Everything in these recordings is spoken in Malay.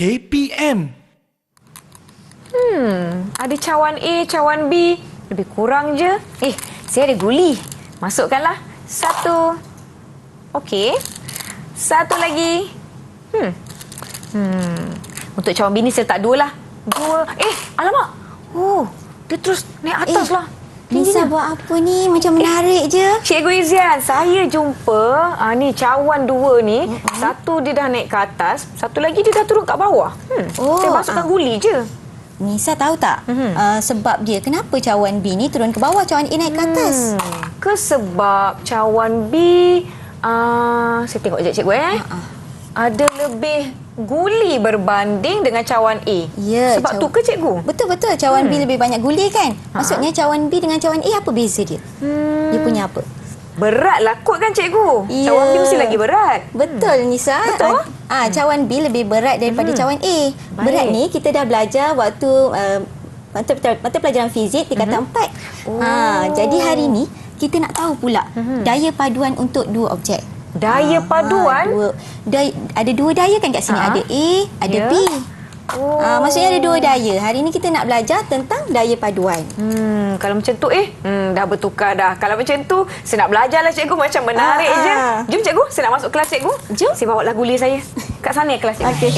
KPM. Ada cawan A, cawan B. Lebih kurang je. Saya ada guli. Masukkanlah. 1. Okey. 1 lagi. Untuk cawan B ni saya letak 2 lah. 2. Alamak. Dia terus naik atas lah. Nisa buat apa ni? Macam menarik je. Cikgu Izian, saya jumpa ni cawan 2 ni. Satu dia dah naik ke atas, satu lagi dia dah turun kat bawah. Saya masukkan guli je. Nisa tahu tak sebab dia kenapa cawan B ni turun ke bawah, cawan A naik ke atas? Sebab cawan B, saya tengok sekejap cikgu ada lebih guli berbanding dengan cawan A. Ya, sebab tu ke cikgu? Betul-betul, cawan B lebih banyak guli kan? Maksudnya cawan B dengan cawan A apa beza dia? Dia punya apa? Beratlah kot kan cikgu? Ya. Cawan B mesti lagi berat. Betul Nisa. Betul? Cawan B lebih berat daripada cawan A. Berat ni kita dah belajar waktu mata pelajaran fizik tingkatan 4. Jadi hari ni kita nak tahu pula daya paduan untuk dua objek. Daya paduan? Ada dua daya kan kat sini. Ada A, ada B. Maksudnya ada dua daya. Hari ni kita nak belajar tentang daya paduan. Kalau macam tu dah bertukar dah. Kalau macam tu saya nak belajar lah cikgu. Macam menarik je. Jom cikgu, saya nak masuk kelas cikgu. Jom. Saya bawa lah guli saya. Kat sana kelas cikgu. Okey.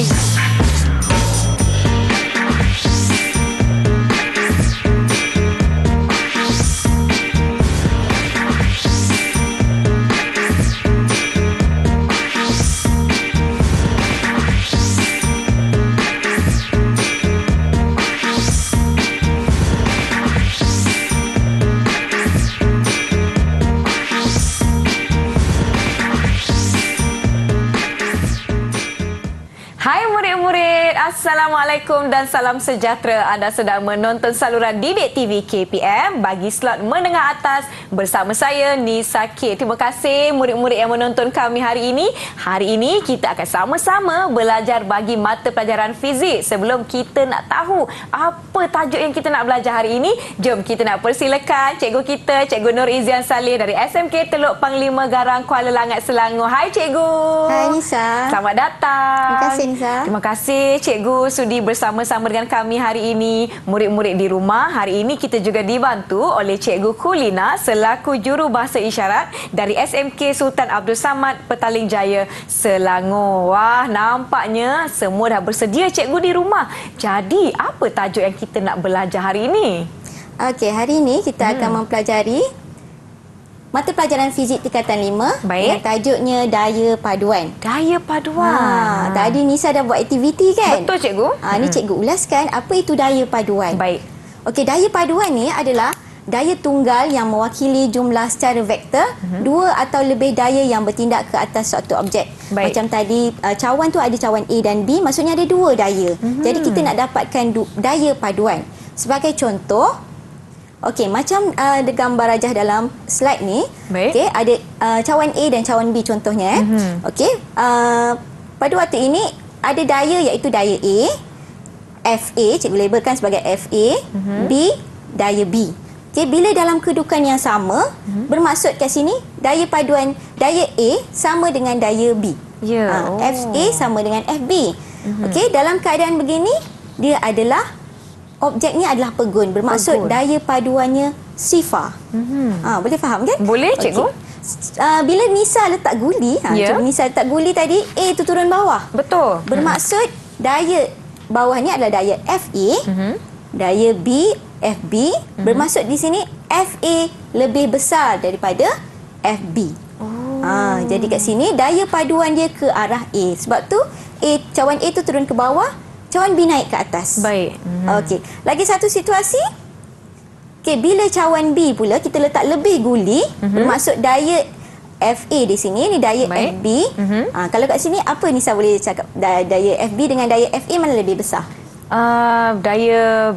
Assalamualaikum dan salam sejahtera. Anda sedang menonton saluran Didik TV KPM bagi slot menengah atas bersama saya Nisa K. Terima kasih murid-murid yang menonton kami hari ini. Hari ini kita akan sama-sama belajar bagi mata pelajaran fizik. Sebelum kita nak tahu apa tajuk yang kita nak belajar hari ini, jom kita nak persilakan cikgu kita, Cikgu Nur Izian Saleh dari SMK Teluk Panglima Garang, Kuala Langat, Selangor. Hai cikgu. Hai Nisa. Selamat datang. Terima kasih Nisa. Terima kasih cikgu sudi bersama-sama dengan kami hari ini. Murid-murid di rumah, hari ini kita juga dibantu oleh Cikgu Kulina selaku juru bahasa isyarat dari SMK Sultan Abdul Samad, Petaling Jaya, Selangor. Wah, nampaknya semua dah bersedia cikgu di rumah. Jadi, apa tajuk yang kita nak belajar hari ini? Okey, hari ini kita akan mempelajari mata pelajaran fizik tingkatan 5. Baik. Yang tajuknya daya paduan. Daya paduan. Tadi Nisa dah buat aktiviti kan? Betul cikgu. Ni cikgu ulaskan apa itu daya paduan. Baik. Okey, daya paduan ni adalah daya tunggal yang mewakili jumlah secara vektor, dua atau lebih daya yang bertindak ke atas suatu objek. Baik. Macam tadi cawan tu ada cawan A dan B, maksudnya ada dua daya. Jadi kita nak dapatkan daya paduan. Sebagai contoh, okey, macam ada gambar rajah dalam slide ni. Baik. Okey, ada cawan A dan cawan B contohnya. Okey, pada waktu ini ada daya iaitu daya A, FA, cikgu labelkan sebagai FA, B, daya B. Okey, bila dalam kedudukan yang sama, bermaksud kat sini daya paduan daya A sama dengan daya B. Ya. FA sama dengan FB. Okey, dalam keadaan begini, dia adalah objeknya adalah pegun. Bermaksud daya paduannya sifar. Boleh faham kan? Boleh cikgu. Bila Nisa letak guli, cuba Nisa letak guli tadi, A tu turun bawah. Betul. Bermaksud daya bawah ni adalah daya FA, daya B, FB. Bermaksud di sini FA lebih besar daripada FB. Jadi kat sini daya paduan dia ke arah A. Sebab tu cawan A tu turun ke bawah, cawan B naik ke atas. Baik. Okey. Lagi satu situasi. Okey, bila cawan B pula kita letak lebih guli, bermaksud daya FA di sini ni daya FB. Kalau kat sini apa Nisa boleh cakap, daya FB dengan daya FA mana lebih besar? Daya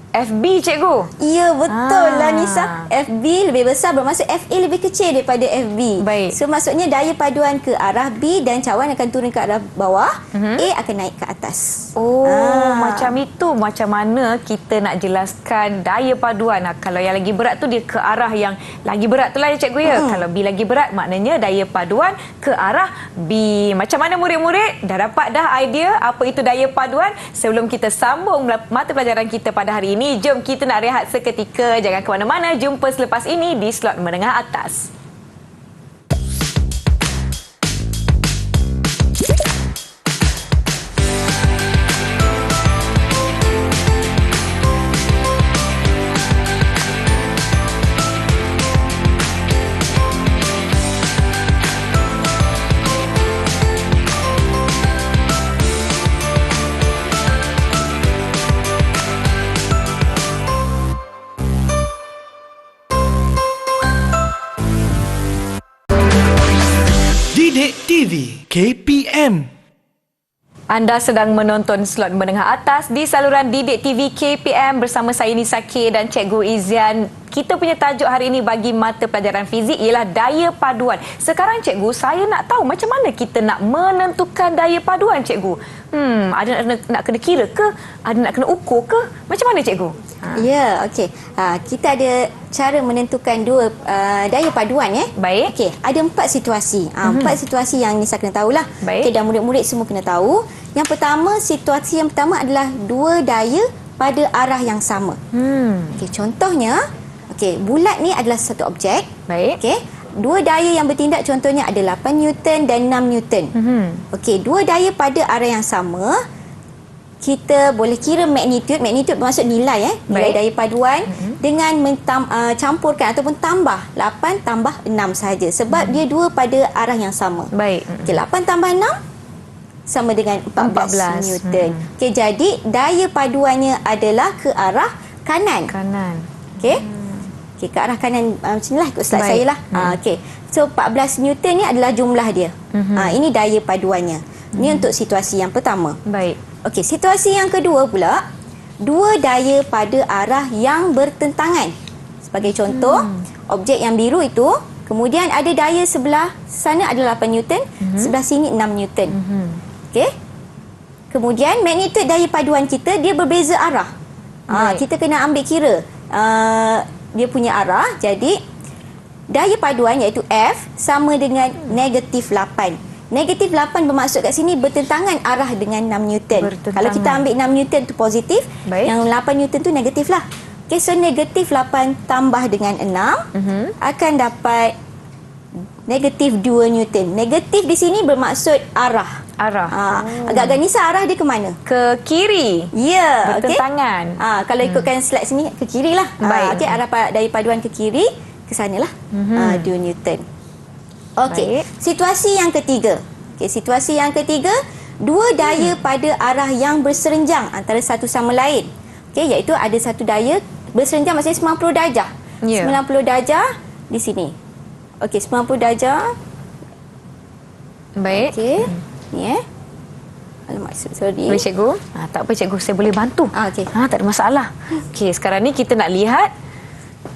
FB, cikgu. Ya, betul lah Nisa. FB lebih besar bermaksud FA lebih kecil daripada FB. Baik. So maksudnya daya paduan ke arah B dan cawan akan turun ke arah bawah, A akan naik ke atas. Macam itu. Macam mana kita nak jelaskan daya paduan? Kalau yang lagi berat tu dia ke arah yang lagi berat tu lah ya cikgu ya. Kalau B lagi berat maknanya daya paduan ke arah B. Macam mana murid-murid? Dah dapat dah idea apa itu daya paduan? Sebelum kita sambung mata pelajaran kita pada hari ini, jom kita nak rehat seketika. Jangan ke mana-mana. Jumpa selepas ini di slot menengah atas. Didik TV KPM. Anda sedang menonton slot menengah atas di saluran Didik TV KPM bersama saya Nisa K dan Cikgu Izian. Kita punya tajuk hari ini bagi mata pelajaran fizik ialah daya paduan. Sekarang cikgu, saya nak tahu macam mana kita nak menentukan daya paduan cikgu. Ada nak kena kira ke? Ada nak kena ukur ke? Macam mana cikgu? Ya, okey. Kita ada cara menentukan dua daya paduan ya. Baik. Okey, ada 4 situasi. 4 situasi yang Nisa kena tahulah. Baik. Okey, dan murid-murid semua kena tahu. Yang pertama, situasi yang pertama adalah dua daya pada arah yang sama. Okey, contohnya, bulat ni adalah satu objek. Baik. Okey. Dua daya yang bertindak contohnya ada 8 Newton dan 6 Newton. Okey, dua daya pada arah yang sama. Kita boleh kira magnitude. Magnitude bermaksud nilai nilai daya paduan dengan campurkan ataupun tambah 8 tambah 6 sahaja sebab dia dua pada arah yang sama. Baik. Okey, 8 tambah 6 sama dengan 14 Newton. Okey, jadi daya paduannya adalah ke arah kanan. Okey. Okey, ke arah kanan macam inilah ikut slide saya lah. Okey. So 14 Newton ni adalah jumlah dia. Ini daya paduannya. Ini untuk situasi yang pertama. Baik. Okey, situasi yang kedua pula, dua daya pada arah yang bertentangan. Sebagai contoh, objek yang biru itu, kemudian ada daya sebelah sana adalah 8 Newton, sebelah sini 6 Newton. Okey. Kemudian magnitude daya paduan kita dia berbeza arah. Kita kena ambil kira dia punya arah. Jadi daya paduan iaitu F sama dengan negatif 8. Negatif 8 bermaksud kat sini bertentangan arah dengan 6 Newton. Kalau kita ambil 6 Newton tu positif, yang 8 Newton tu negatif lah. Okay, so negatif 8 tambah dengan 6 akan dapat negatif 2 Newton. Negatif di sini bermaksud arah. Agak-agak Nisa arah dia ke mana? Ke kiri. Ya, bertentangan. Kalau ikutkan slide sini ke kiri lah. Okey, arah daya paduan ke kiri, ke sanalah 2 Newton. Okey, situasi yang ketiga. Okey, situasi yang ketiga, dua daya pada arah yang berserenjang antara satu sama lain. Okey, iaitu ada satu daya berserenjang maksudnya 90 darjah. 90 darjah di sini. Okey, 90 darjah. Baik. Okey. Ni Alamak, sorry. Boleh cikgu? Tak apa cikgu, saya boleh bantu. Okey. Tak ada masalah. Okey, sekarang ni kita nak lihat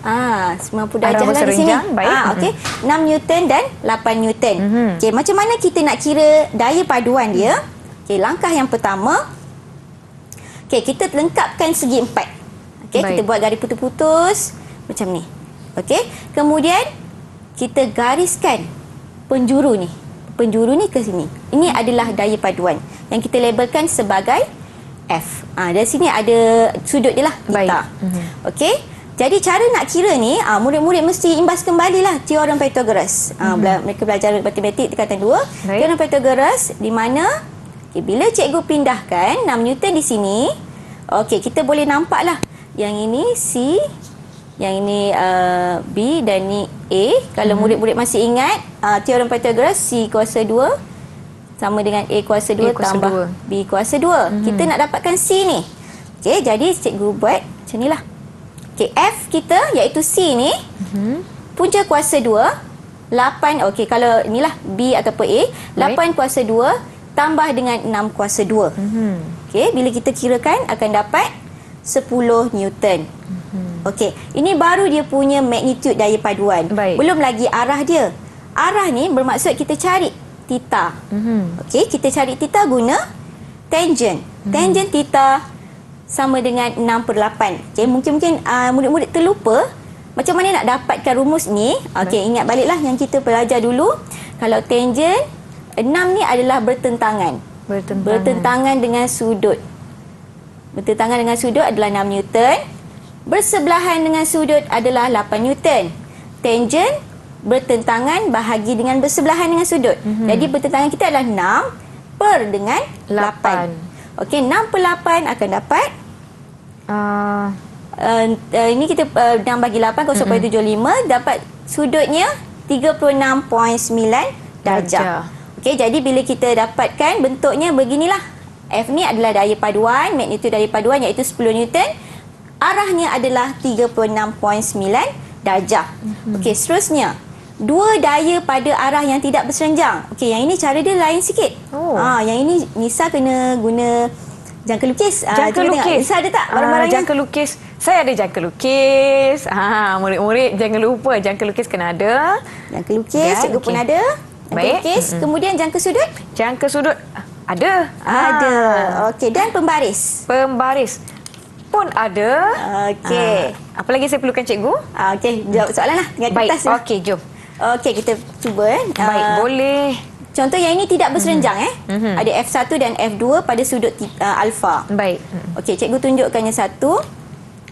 90 darjah lah di sini. Baik. Okey. 6 Newton dan 8 Newton. Okey, macam mana kita nak kira daya paduan dia? Okey, langkah yang pertama. Okey, kita lengkapkan segi 4. Okey, kita buat garis putus-putus macam ni. Okey. Kemudian kita gariskan penjuru ni. Penjuru ni ke sini. Ini adalah daya paduan yang kita labelkan sebagai F. Dari sini ada sudut dia lah. Baik. Okey. Jadi cara nak kira ni, murid-murid mesti imbas kembalilah teorem Pythagoras. Mereka belajar matematik tingkatan 2. Teorem Pythagoras di mana bila cikgu pindahkan 6 Newton di sini, okey, kita boleh nampaklah yang ini C, yang ini B dan ni A. Kalau murid-murid masih ingat teorem Pythagoras, C kuasa 2 sama dengan A kuasa 2 tambah 2. B kuasa 2. Kita nak dapatkan C ni. Okey, jadi cikgu buat macam inilah. Okey, F kita iaitu C ni, punca kuasa 2, 8, okey, kalau inilah B ataupun A, 8 kuasa 2 tambah dengan 6 kuasa 2. Okey, bila kita kirakan akan dapat 10 Newton. Okey, ini baru dia punya magnitude daya paduan. Baik. Belum lagi arah dia. Arah ni bermaksud kita cari theta. Okey, kita cari theta guna tangent. Tangent theta sama dengan 6/8. Okey, mungkin murid-murid terlupa macam mana nak dapatkan rumus ni. Okey, ingat baliklah yang kita belajar dulu. Kalau tangent 6 ni adalah bertentangan. Bertentangan dengan sudut. Bertentangan dengan sudut adalah 6 Newton. Bersebelahan dengan sudut adalah 8 Newton. Tangent bertentangan bahagi dengan bersebelahan dengan sudut. Jadi bertentangan kita adalah 6 per dengan 8. Okey, 6/8 akan dapat ini kita 6 bagi 8 0.75 dapat sudutnya 36.9 darjah. Okey, jadi bila kita dapatkan bentuknya beginilah. F ni adalah daya paduan, magnitude daya paduan iaitu 10 Newton. Arahnya adalah 36.9 darjah. Okey, seterusnya dua daya pada arah yang tidak berserenjang. Okey, yang ini cara dia lain sikit. Yang ini Nisa kena guna jangka lukis. Jangka lukis. Nisa ada tak barang-barangnya? Jangka lukis. Saya ada jangka lukis. Murid-murid jangan lupa jangka lukis kena ada. Jangka lukis, cikgu pun ada. Jangka lukis. Kemudian jangka sudut? Jangka sudut ada. Ada. Okey, dan pembaris? Pembaris pun ada. Okey. Apa lagi saya perlukan cikgu? Okey, jawab soalan lah. Tinggal Baik, kertas je. okey, jom. Okey, kita cuba. Baik, boleh. Contoh yang ini tidak berserenjang. Ada F1 dan F2 pada sudut alfa. Baik. Okey, cikgu tunjukkannya satu.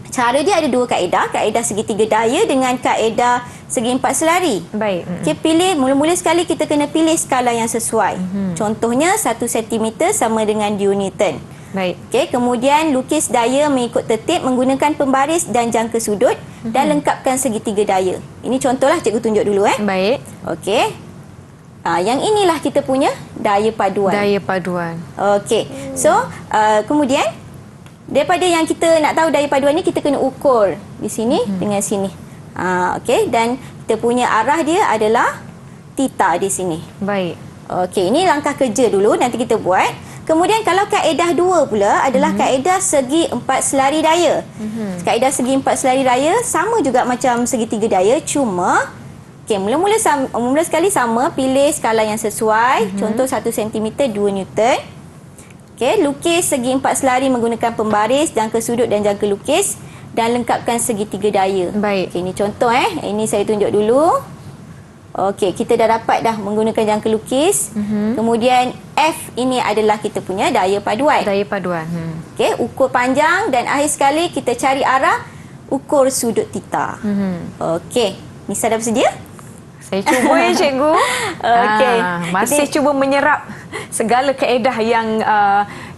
Cara dia ada dua kaedah. Kaedah segitiga daya dengan kaedah segi empat selari. Baik. Okey, pilih mula-mula sekali kita kena pilih skala yang sesuai. Contohnya 1 cm sama dengan 2 Newton. Baik. Okey, kemudian lukis daya mengikut tertib menggunakan pembaris dan jangka sudut dan lengkapkan segitiga daya. Ini contohlah cikgu tunjuk dulu Baik. Okey. Yang inilah kita punya daya paduan. Daya paduan. Okey. So, kemudian daripada yang kita nak tahu daya paduan ni kita kena ukur di sini dengan sini. Okey, dan kita punya arah dia adalah theta di sini. Baik. Okey, ini langkah kerja dulu nanti kita buat. Kemudian kalau kaedah 2 pula adalah kaedah segi empat selari daya. Kaedah segi empat selari daya sama juga macam segitiga daya, cuma okey, mula-mula sekali sama, pilih skala yang sesuai. Contoh 1 cm 2 Newton. Okey, lukis segi empat selari menggunakan pembaris, jangka sudut dan jangka lukis dan lengkapkan segitiga daya. Baik. Okey, ini contoh Ini saya tunjuk dulu. Okey, kita dah dapat dah menggunakan jangka lukis. Kemudian F ini adalah kita punya daya paduan. Daya paduan. Okey, ukur panjang dan akhir sekali kita cari arah, ukur sudut theta. Okey, Nisa dah bersedia? Saya cuba cikgu. Okey. Masih cuba menyerap segala kaedah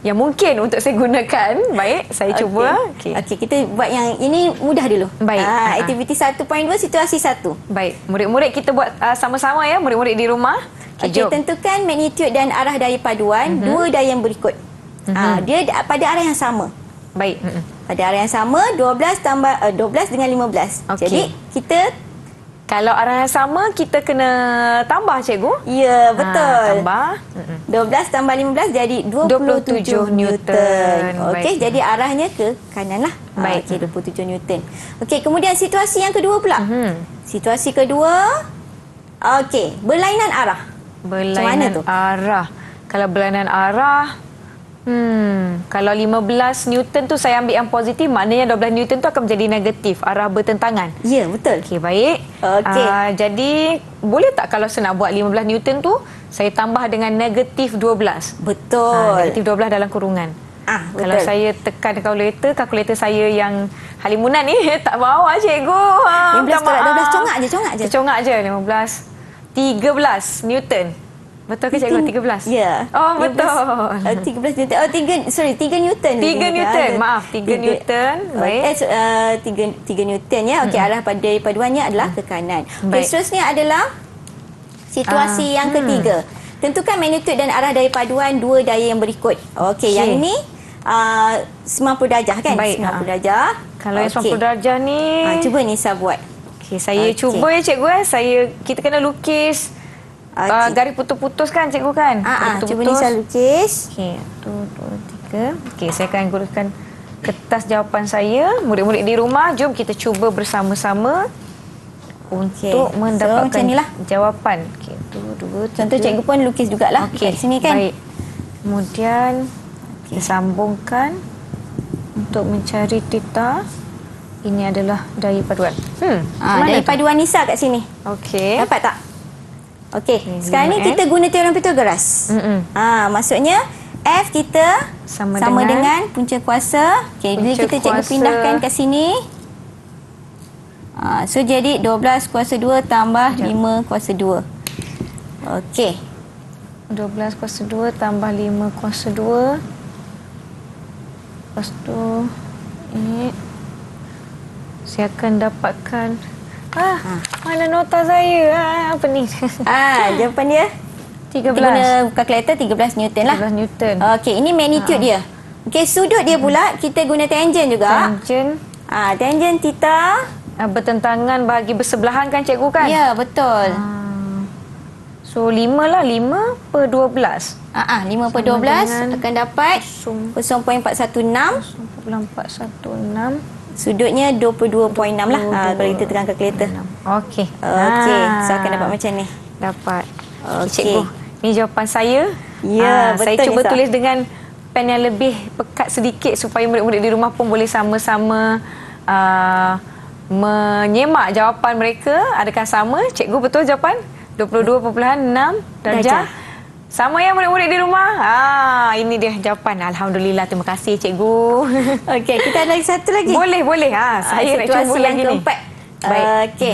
yang mungkin untuk saya gunakan. Baik, saya cuba. Okey, kita buat yang ini mudah dulu. Baik. Aktiviti 1.2 situasi 1. Baik, murid-murid kita buat sama-sama ya, murid-murid di rumah. Okey, tentukan magnitude dan arah daya paduan dua daya yang berikut. Dia pada arah yang sama. Baik. Pada arah yang sama, 12 tambah 12 dengan 15. Okey. Jadi kita kalau arah yang sama kita kena tambah cikgu. ya, betul. Tambah 12 tambah 15 jadi 27 Newton. Okey, jadi arahnya ke kanan lah. Baik. Okey, 27 Newton. Okey, kemudian situasi yang kedua pula. Situasi kedua, okey, berlainan arah. Berlainan tu? arah. Kalau berlainan arah, kalau 15 Newton tu saya ambil yang positif, maknanya 12 Newton tu akan menjadi negatif, arah bertentangan. Ya, betul. Okey, baik. Okey. Jadi, boleh tak kalau saya nak buat 15 Newton tu, saya tambah dengan negatif 12? Betul. Negatif 12 dalam kurungan. Betul. Kalau saya tekan kalkulator saya yang halimunan ni tak bawa cikgu. 15 tolak 12, congak je. Congak je 15. 13 Newton. Betul ke cikgu 13? Ya. Oh, betul. 13 Newton. 3 Newton. 3 Newton. Maaf, 3 Newton. Baik. 3 Newton ya. Okey, arah pada paduannya adalah ke kanan. Okey, seterusnya adalah situasi yang ketiga. Tentukan magnitude dan arah daya paduan dua daya yang berikut. Okey, yang ini 90 darjah kan? Baik. 90 darjah. Kalau yang 90 darjah ni, cuba Nisa buat. Okey, saya cuba ya cikgu kita kena lukis garis putus-putus kan cikgu kan? Cuba Nisa lukis. Okey, 1, 2, 3. Okey, saya akan gunakan kertas jawapan saya. Murid-murid di rumah, jom kita cuba bersama-sama untuk mendapatkan macam inilah jawapan. Okey, 2, 3. Contoh cikgu pun lukis jugalah kat sini kan. Baik. Kemudian kita sambungkan untuk mencari theta. Ini adalah daya paduan. Daya paduan Nisa kat sini. Okey. Dapat tak? Okey. Sekarang ni kita guna teorem Pythagoras. Maksudnya F kita sama dengan punca kuasa. Okey, jadi kita cikgu pindahkan kat sini. So jadi 12 kuasa 2 tambah 5 kuasa 2. Okey. 12 kuasa 2 tambah 5 kuasa 2. Lepas tu ini saya akan dapatkan mana nota saya? Apa ni? Jawapan dia 13. Kita guna kalkulator 13 Newton lah. 13 Newton. Okey, ini magnitude dia. Okey, sudut dia pula kita guna tangent juga. Tangent. Tangent theta bertentangan bahagi bersebelahan kan cikgu kan? Ya, betul. So 5 lah, 5 per 12. 5 per 12 akan dapat 0.416. 0.416. Sudutnya 22.6 lah. Kalau kita tekan kalkulator. Okey. Okey, so akan dapat macam ni. Dapat. Okey. Cikgu, ini jawapan saya. Ya, betul. Saya cuba Nisa tulis dengan pen yang lebih pekat sedikit supaya murid-murid di rumah pun boleh sama-sama menyemak jawapan mereka. Adakah sama? Cikgu betul jawapan? 22.6 darjah. Sama ya murid-murid di rumah? Ini dia jawapan. Alhamdulillah, terima kasih cikgu. Okey, kita ada lagi satu lagi. Boleh. Saya nak cuba yang lagi keempat. Okey.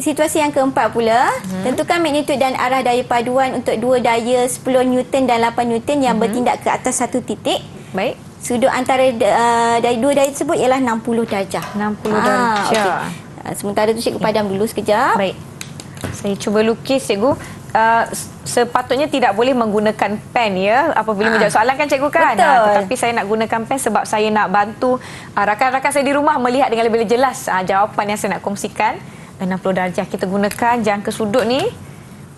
Situasi yang keempat pula, tentukan magnitude dan arah daya paduan untuk dua daya 10 Newton dan 8 Newton yang bertindak ke atas satu titik. Baik. Sudut antara dua daya tersebut ialah 60 darjah. 60 darjah. Okay. Sementara tu cikgu padam dulu sekejap. Baik. Saya cuba lukis cikgu. Sepatutnya tidak boleh menggunakan pen ya apabila menjawab soalan kan cikgu kan. Tetapi saya nak gunakan pen sebab saya nak bantu rakan-rakan saya di rumah melihat dengan lebih jelas jawapan yang saya nak kongsikan. 60 darjah kita gunakan jangka sudut ni.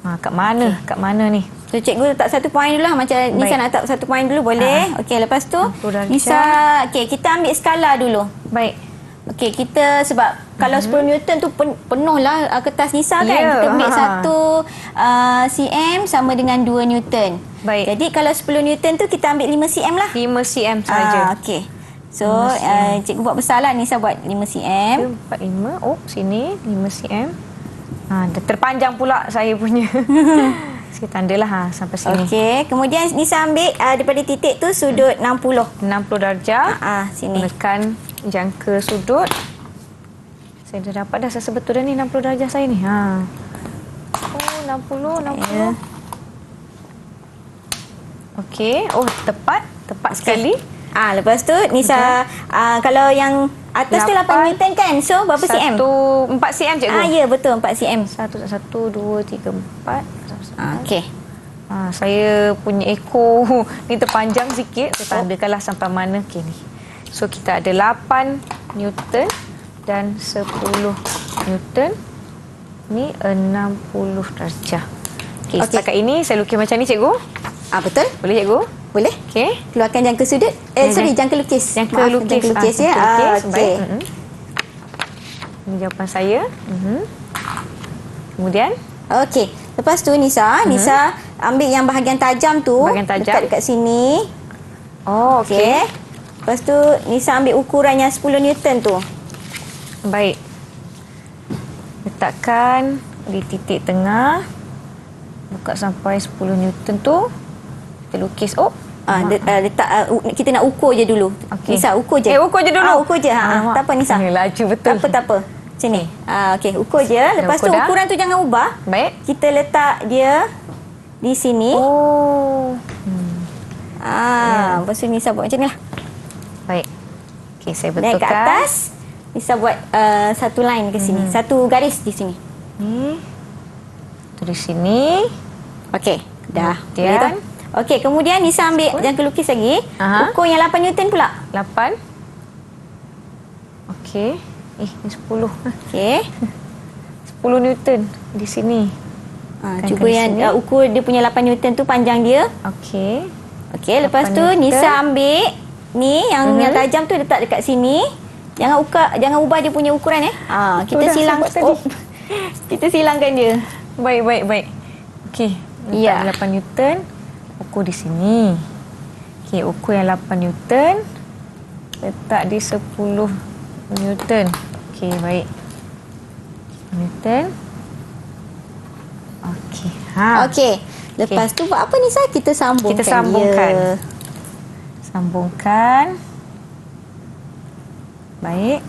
Kat mana ni? So cikgu letak 1 poin dulu lah. Macam Nisa nak letak 1 poin dulu boleh. Okey, lepas tu Nisa, kita ambil skala dulu. Baik. Okey, kita sebab kalau 10 Newton tu penuh lah kertas Nisa kan. Kita ambil 1 cm sama dengan 2 Newton. Baik. Jadi kalau 10 Newton tu kita ambil 5 cm lah. 5 cm saja. Okey. So cikgu buat besar lah, Nisa buat 5 cm. 45. Sini 5 cm. Dah terpanjang pula saya punya. Saya tandalah sampai sini. Okey, kemudian Nisa ambil daripada titik tu sudut 60 darjah. Sini. Gunakan jangka sudut. Saya dah dapat dah sebetul dah ni 60 darjah saya ni. 60. Okey. Tepat sekali. Lepas tu Nisa kalau yang atas tu 8 Newton kan. So berapa cm? 4 cm cikgu. Ya, betul 4 cm. 1 2 3 4. Okey. Saya punya ekor ni terpanjang sikit. Saya tandakanlah sampai mana ni. So kita ada 8 Newton dan 10 Newton. Ni 60 darjah. Okey, setakat ini saya lukis macam ni cikgu. Betul. Boleh cikgu? Boleh. Okey. Keluarkan jangka sudut. Jangka lukis. Jangka lukis ya. Okey. Ini jawapan saya. Kemudian? Okey. Lepas tu Nisa ambil yang bahagian tajam tu. Dekat sini. Okey. Lepas tu Nisa ambil ukuran yang 10 Newton tu. Baik. Letakkan di titik tengah. Buka sampai 10 Newton tu. Kita lukis. Letak kita nak ukur je dulu. Nisa ukur je. Ukur je dulu. Ukur je. Tak apa Nisa. Laju betul. Tak apa. Macam ni. Okey, ukur je. Lepas tu ukuran tu jangan ubah. Baik. Kita letak dia di sini. Lepas tu Nisa buat macam ni lah. Baik. Okey, saya betulkan. Naik ke atas. Nisa buat satu line ke sini. Satu garis di sini. Ni. Tu di sini. Okey, dah. Kemudian. Okey, kemudian Nisa ambil jangka lukis lagi. Ukur yang 8 Newton pula. 8. Okey. Ni 10. Okey. 10 Newton di sini. Cuba yang ukur dia punya 8 Newton tu panjang dia. Okey. Okey, lepas tu Nisa ambil ni yang tajam tu letak dekat sini. Jangan ubah dia punya ukuran kita Dah silang sebut tadi. kita silangkan dia. Baik. Okey. Ya. 8 Newton. Ukur di sini. Okey, ukur yang 8 Newton. Letak di 10 Newton. Okey, baik. Newton. Okey. Okey. Lepas tu buat apa Nisa? Kita sambungkan. Kita sambungkan. Dia. Sambungkan. Baik.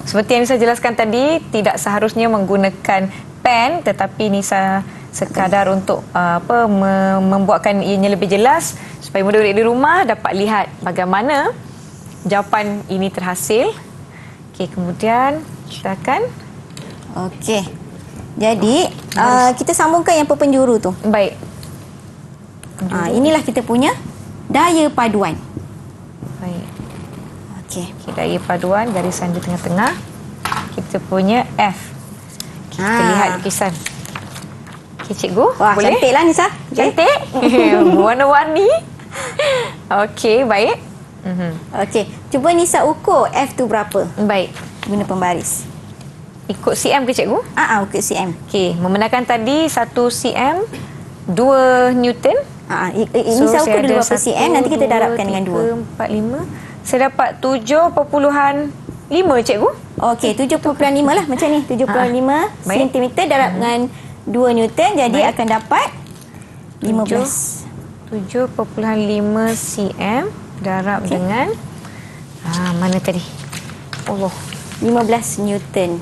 Seperti yang Nisa jelaskan tadi, tidak seharusnya menggunakan pen, tetapi Nisa sekadar untuk membuatkan ianya lebih jelas supaya murid-murid di rumah dapat lihat bagaimana jawapan ini terhasil. Okey, kemudian kita akan Okey. Jadi kita sambungkan yang perpenjuru tu. baik. Inilah kita punya daya paduan. Baik. Okey. Okey, daya paduan garisan di tengah-tengah. Kita punya F. Kita lihat lukisan. Okey, cikgu. Wah, boleh? cantiklah Nisa. Cantik. Warna-warni. Okey, baik. Okey. Cuba Nisa ukur F tu berapa Baik. guna pembaris. Ikut cm ke cikgu? Ukur cm. Okey, membenarkan tadi 1 cm 2 Newton. Nisa ukur dulu berapa cm, nanti kita darabkan dengan 2. 4, 5. Saya dapat 7.5 cikgu. Okey, 7.5 lah macam ni. 7.5 Baik. cm darab dengan 2 Newton, jadi Baik. akan dapat 15. 7.5 cm darab dengan mana tadi? Allah. 15 Newton.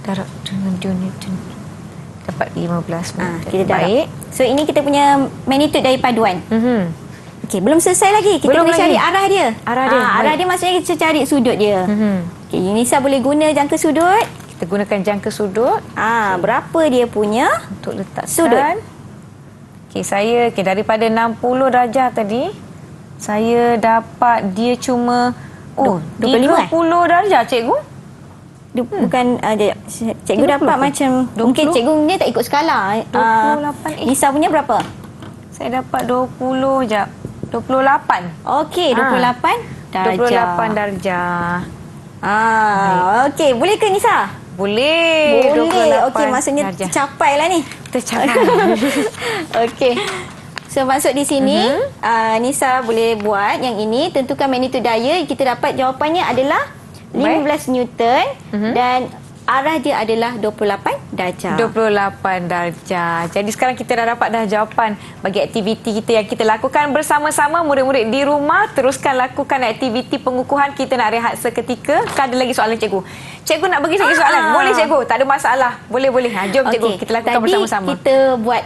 Darab dengan 2 Newton. Dapat 15 Newton. Kita darab. Baik. So ini kita punya magnitude daya paduan. Okey, belum selesai lagi. Kita Belum boleh lagi. cari arah dia. Arah dia, Arah baik. dia maksudnya kita cari sudut dia. Okey, Nisa boleh guna jangka sudut. Kita gunakan jangka sudut Berapa dia punya untuk letakkan sudut? Okey, saya daripada 60 darjah tadi, saya dapat dia cuma 25 30 darjah cikgu. Bukan cikgu 30 dapat ke? macam 20? mungkin cikgu ni tak ikut skala. 28 Nisa punya berapa? Saya dapat 20 jap. 28. Okey, 28 darjah. 28 darjah. Okey, boleh ke Nisa? Boleh. Boleh. 28 Okey, maksudnya darjah. tercapai lah ni. Tercapai. Okey. So maksud di sini Nisa boleh buat yang ini, tentukan magnitude daya, kita dapat jawapannya adalah 15 Newton dan arah dia adalah 28 darjah. 28 darjah. Jadi sekarang kita dah dapat dah jawapan bagi aktiviti kita yang kita lakukan bersama-sama. Murid-murid di rumah teruskan lakukan aktiviti pengukuhan. Kita nak rehat seketika. Ada lagi soalan cikgu. Cikgu nak bagi lagi soalan? Boleh cikgu, tak ada masalah. Boleh. Jom cikgu, kita lakukan bersama-sama. Tadi kita buat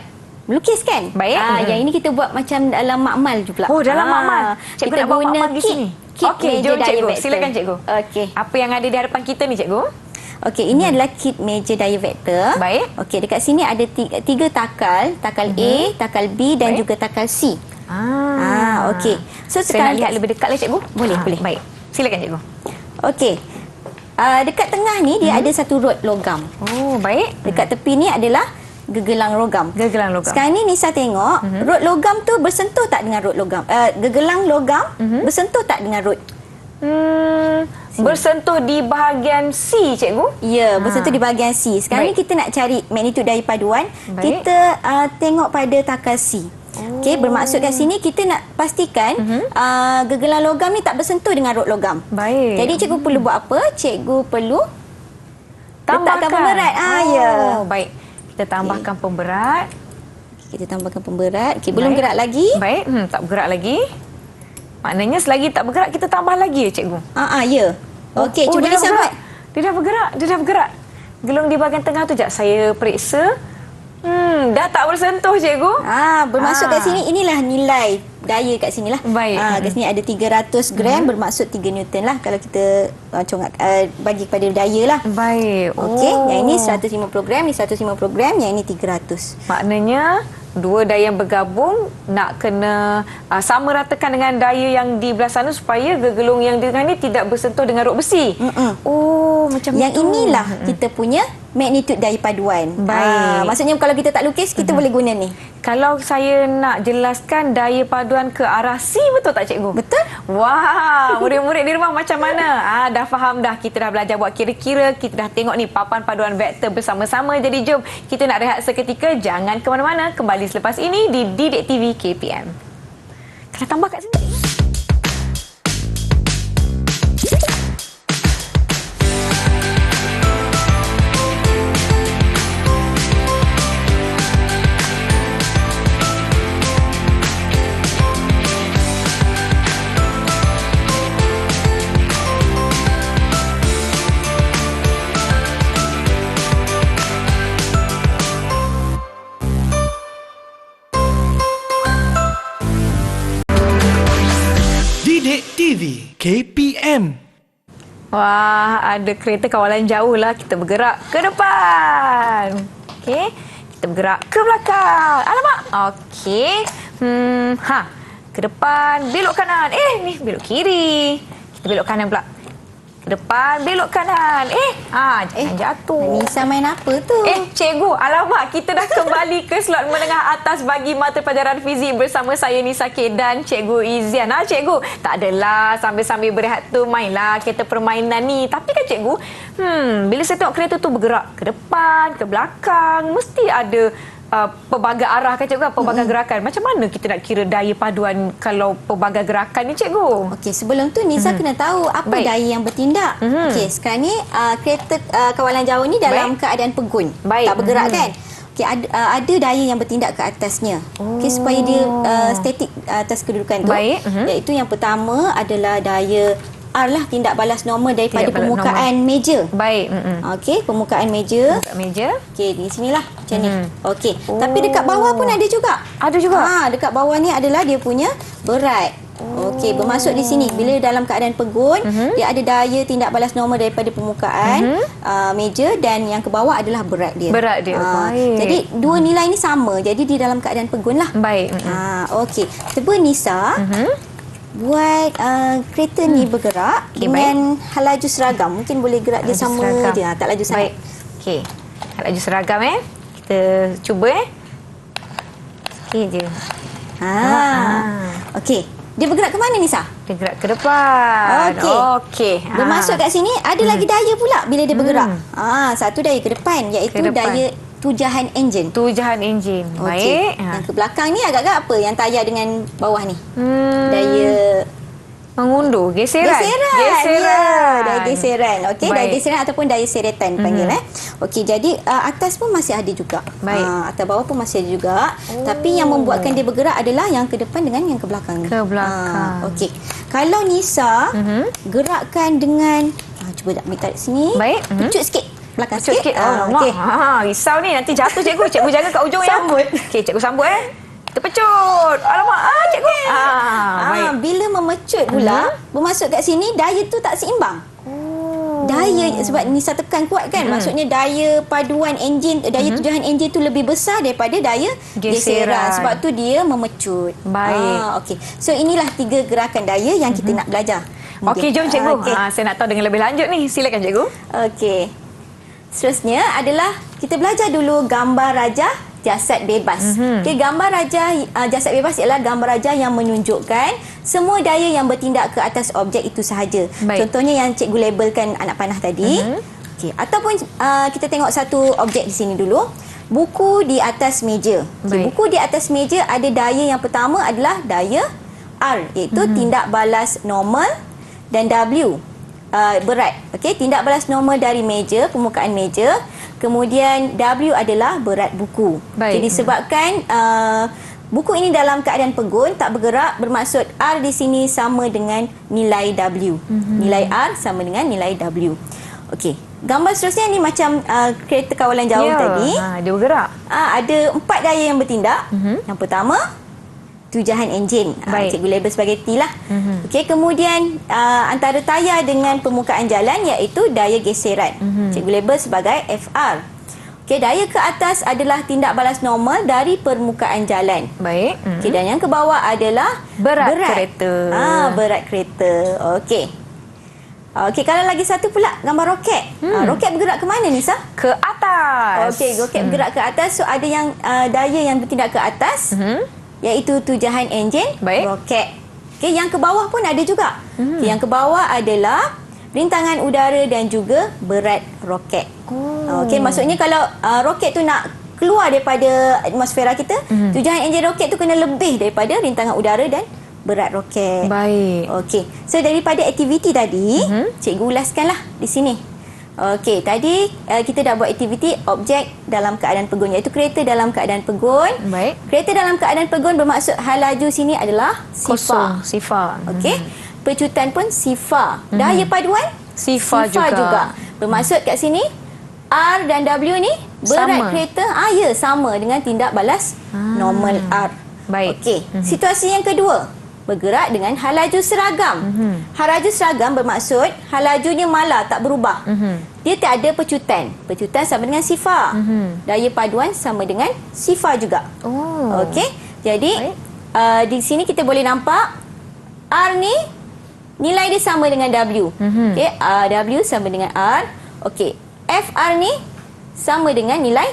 melukis kan? Baik. Yang ini kita buat macam dalam makmal juga. Oh, dalam makmal. Cikgu Kita nak bawa guna makmal di sini. Okey, meja jom daya cikgu. vektor. Silakan cikgu. Okey. Apa yang ada di hadapan kita ni cikgu? Okey, ini adalah kit meja daya vektor. Baik. Okey, dekat sini ada tiga takal. Takal A, takal B dan juga takal C. Okey. So Saya nak sekarang lihat lebih dekat lah cikgu. Boleh. Baik. Silakan cikgu. Okey. Dekat tengah ni dia ada satu rod logam. Oh, baik. Dekat tepi ni adalah gegelang logam. Gegelang logam. Sekarang ni Nisa tengok rod logam tu bersentuh tak dengan rod logam? Gegelang logam bersentuh tak dengan rod? Bersentuh di bahagian C, cikgu? Ya, bersentuh di bahagian C. Sekarang ni kita nak cari magnitude daya paduan. Baik. Kita tengok pada takal C. Okey, bermaksud kat sini kita nak pastikan gegelang logam ni tak bersentuh dengan rod logam. Baik. Jadi cikgu perlu buat apa? Cikgu perlu tambahkan letakkan pemberat. Ya. Baik. Kita tambahkan pemberat. Kita tambahkan pemberat. Okey, belum Baik. gerak lagi. Baik, tak bergerak lagi. Maknanya selagi tak bergerak kita tambah lagi ya, cikgu. Ya. Okey, cuba dia dah Nisa bergerak. buat. Dia dah bergerak. Gelung di bahagian tengah tu, jap saya periksa. Dah tak bersentuh, cikgu. Bermaksud kat sini inilah nilai daya kat sini lah. Baik. Kat sini ada 300 gram bermaksud 3 Newton lah kalau kita bagi kepada daya lah. Baik. Okey, yang ini 150 gram, ni 150 gram, yang ini 300. Maknanya dua daya yang bergabung nak kena sama ratakan dengan daya yang di belah sana supaya gegelung yang di tengah ni tidak bersentuh dengan rod besi. Oh, Oh, macam Yang itu. inilah kita punya magnitude daya paduan. Baik. Maksudnya kalau kita tak lukis, kita boleh guna ni. Kalau saya nak jelaskan daya paduan ke arah C, betul tak cikgu? Betul. Wah, murid-murid di rumah macam mana? Dah faham dah. Kita dah belajar buat kira-kira. Kita dah tengok ni papan paduan vektor bersama-sama. Jadi jom kita nak rehat seketika. Jangan ke mana-mana. Kembali selepas ini di Didik TV KPM. Kena tambah kat sini. Didik TV KPM. Wah, ada kereta kawalan jauh lah. Kita bergerak ke depan. Okey. Kita bergerak ke belakang. Alamak. Okey. Ke depan, belok kanan. Ni belok kiri. Kita belok kanan pula. Ke depan, belok kanan. Jangan jatuh. Nisa main apa tu? Cikgu, alamak, kita dah kembali ke slot menengah atas bagi mata pelajaran fizik bersama saya Nisa K dan Cikgu Izian. Cikgu, tak adalah sambil-sambil berehat tu mainlah kereta permainan ni. Tapi kan cikgu, bila saya tengok kereta tu bergerak ke depan, ke belakang, mesti ada pelbagai arah kan cikgu, pelbagai gerakan. Macam mana kita nak kira daya paduan kalau pelbagai gerakan ni cikgu? Okey, sebelum tu Nisa kena tahu apa Baik. daya yang bertindak. Okey, sekarang ni kereta kawalan jauh ni dalam keadaan pegun. Baik. Tak bergerak kan? Okey, ada daya yang bertindak ke atasnya. Okey, supaya dia statik atas kedudukan tu. Baik. Iaitu yang pertama adalah daya R lah, tindak balas normal daripada Tindak balas permukaan meja. Baik. Okey, permukaan meja. Kat meja. Okey, di sinilah macam ni. Okey, tapi dekat bawah pun ada juga. Ada juga? Dekat bawah ni adalah dia punya berat. Okey, bermaksud di sini bila dalam keadaan pegun, dia ada daya tindak balas normal daripada permukaan meja dan yang ke bawah adalah berat dia. Berat dia. Baik. Jadi dua nilai ni sama. Jadi di dalam keadaan pegun lah. Baik. Okey. Cuba Nisa buat kereta ni bergerak dengan laju seragam. Mungkin boleh gerak dia Laju sama seragam. je. Tak laju sangat. Baik. Okey. Laju seragam Kita cuba Sikit je. Okey. Dia bergerak ke mana Nisa? Dia gerak ke depan. Okey. Bermaksud kat sini ada lagi daya pula bila dia bergerak. Satu daya ke depan iaitu Ke depan. daya tujahan enjin. Tujahan enjin. Okey. Baik. Yang ke belakang ni agak-agak apa yang tayar dengan bawah ni? Daya mengundur. Geseran. Ya, daya geseran. Okey, daya Baik. geseran ataupun daya seretan panggil Okey, jadi atas pun masih ada juga. Baik. Atas bawah pun masih ada juga. Tapi yang membuatkan dia bergerak adalah yang ke depan dengan yang ke belakang ni. Ke belakang. Okey. Kalau Nisa gerakkan dengan cuba ambil tarik sini. Baik. Pecut sikit. Belakang Pecut sikit. Okey. Risau ni. Nanti jatuh cikgu. Cikgu jaga kat ujung ya. Sambut. Okey, cikgu sambut Terpecut. Alamak. Cikgu. Baik. Bila memecut pula, bermaksud kat sini daya tu tak seimbang. Daya sebab Nisa tekan kuat kan, maksudnya daya paduan enjin, daya tujuan enjin tu lebih besar daripada daya geseran. Sebab tu dia memecut. Baik. Okey. So inilah 3 gerakan daya yang kita nak belajar. Okey, jom cikgu. Okey. Saya nak tahu dengan lebih lanjut ni. Silakan cikgu. Okey. Seterusnya adalah kita belajar dulu gambar rajah jasad bebas. Okey, gambar rajah jasad bebas ialah gambar rajah yang menunjukkan semua daya yang bertindak ke atas objek itu sahaja. Baik. Contohnya yang cikgu labelkan anak panah tadi. Okey, ataupun kita tengok satu objek di sini dulu. Buku di atas meja. Okay, Baik. buku di atas meja ada daya yang pertama adalah daya R, iaitu tindak balas normal, dan W berat. Okey, tindak balas normal dari meja, permukaan meja. Kemudian W adalah berat buku. Baik. Jadi disebabkan buku ini dalam keadaan pegun, tak bergerak, bermaksud R di sini sama dengan nilai W. Nilai R sama dengan nilai W. Okey, gambar seterusnya ni macam kereta kawalan jauh tadi. Dia bergerak. Ada 4 daya yang bertindak. Yang pertama, tujahan enjin. Baik. Cikgu label sebagai T lah. Okey, kemudian antara tayar dengan permukaan jalan iaitu daya geseran. Cikgu label sebagai FR. Okey, daya ke atas adalah tindak balas normal dari permukaan jalan. Baik. Okey, dan yang ke bawah adalah Berat kereta. Berat kereta. Okey. Okey, kalau lagi satu pula gambar roket. Roket bergerak ke mana, Nisa? Ke atas. Okey, roket bergerak ke atas. So ada yang daya yang bertindak ke atas, iaitu tujahan enjin Baik. roket. Okey, yang ke bawah pun ada juga. Okay, yang ke bawah adalah rintangan udara dan juga berat roket. Okey, maksudnya kalau roket tu nak keluar daripada atmosfera kita, tujahan enjin roket tu kena lebih daripada rintangan udara dan berat roket. Baik. Okey. So daripada aktiviti tadi, cikgu ulaskanlah di sini. Okey, tadi kita dah buat aktiviti objek dalam keadaan pegun, iaitu kereta dalam keadaan pegun. Baik. Kereta dalam keadaan pegun bermaksud hal laju sini adalah Kosong. sifar. Sifar. Okey. Pecutan pun sifar. Daya paduan Sifar juga. Bermaksud kat sini R dan W ni berat Sama. kereta ya sama dengan tindak balas normal R. Baik. Okey. Situasi yang kedua, bergerak dengan hal laju seragam. Hal laju seragam bermaksud hal lajunya malar, tak berubah. Dia tak ada pecutan. Pecutan sama dengan sifar. Daya paduan sama dengan sifar juga. Oh. Okey. Jadi di sini kita boleh nampak R ni nilai dia sama dengan W. Okey, W sama dengan R. Okey. FR ni sama dengan nilai